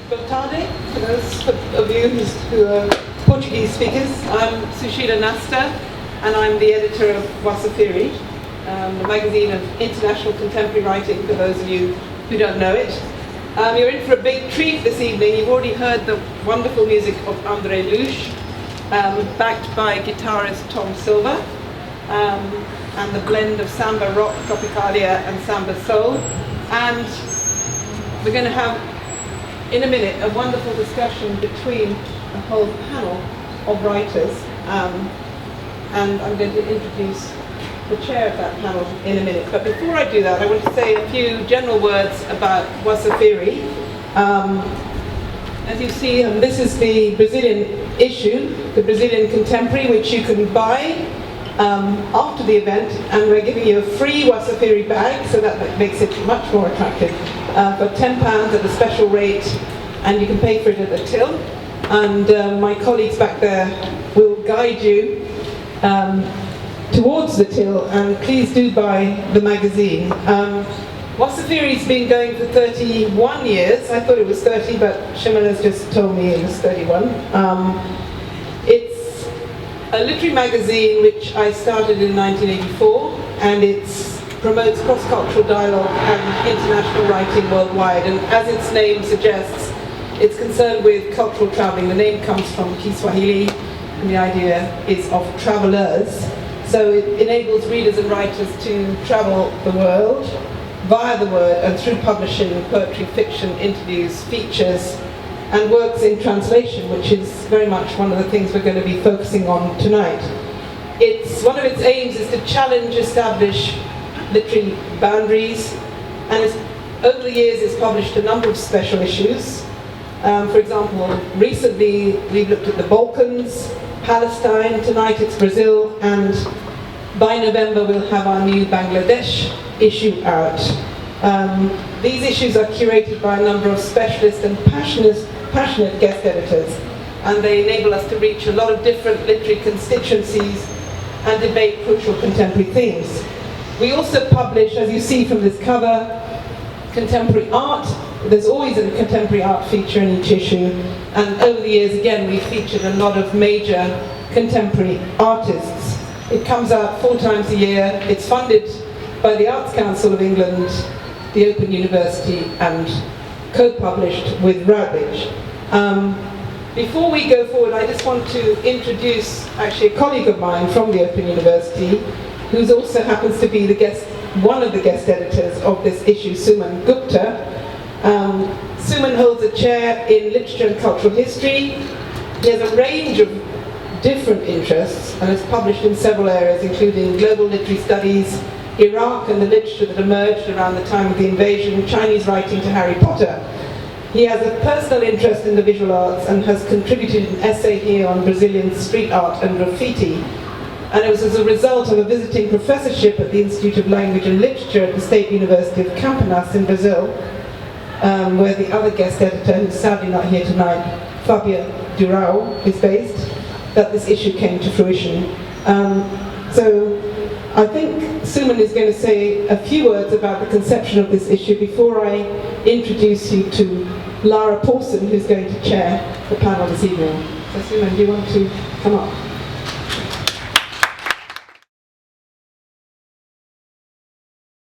Boa tarde, for those of you who are Portuguese speakers. I'm Susheila Nasta, and I'm the editor of Wasafiri, the magazine of international contemporary writing, for those of you who don't know it. You're in for a big treat this evening. You've already heard the wonderful music of André Luge, backed by guitarist Tom Silva, and the blend of samba rock, tropicalia, and samba soul. And we're going to have, in a minute, a wonderful discussion between a whole panel of writers, and I'm going to introduce the chair of that panel in a minute. But before I do that, I want to say a few general words about Wasafiri. As you see, this is the Brazilian issue, the Brazilian Contemporary, which you can buy after the event, and we're giving you a free Wasafiri bag, so that makes it much more attractive, for £10 at a special rate, and you can pay for it at the till. And my colleagues back there will guide you towards the till, and please do buy the magazine. Wasafiri's been going for 31 years. I thought it was 30, but Shimala's just told me it was 31. It's a literary magazine which I started in 1984, and it promotes cross-cultural dialogue and international writing worldwide. And as its name suggests, it's concerned with cultural traveling. The name comes from Kiswahili, and the idea is of travelers. So it enables readers and writers to travel the world via the word, and through publishing, poetry, fiction, interviews, features, and works in translation, which is very much one of the things we're going to be focusing on tonight. One of its aims is to challenge established literary boundaries, and over the years it's published a number of special issues. For example, recently we've looked at the Balkans, Palestine, tonight it's Brazil, and by November we'll have our new Bangladesh issue out. These issues are curated by a number of specialist and passionate guest editors, and they enable us to reach a lot of different literary constituencies and debate crucial contemporary themes. We also publish, as you see from this cover, contemporary art. There's always a contemporary art feature in each issue, and over the years again we've featured a lot of major contemporary artists. It comes out 4 times a year. It's funded by the Arts Council of England, the Open University, and co-published with Routledge. Before we go forward, I just want to introduce actually a colleague of mine from the Open University, who also happens to be one of the guest editors of this issue, Suman Gupta. Suman holds a chair in literature and cultural history. He has a range of different interests and has published in several areas, including global literary studies, Iraq and the literature that emerged around the time of the invasion, Chinese writing to Harry Potter. He has a personal interest in the visual arts and has contributed an essay here on Brazilian street art and graffiti. And it was as a result of a visiting professorship at the Institute of Language and Literature at the State University of Campinas in Brazil, where the other guest editor, who's sadly not here tonight, Fabia Durão, is based, that this issue came to fruition. So I think Suman is going to say a few words about the conception of this issue before I introduce you to Lara Paulson, who's going to chair the panel this evening. So Suman, do you want to come up?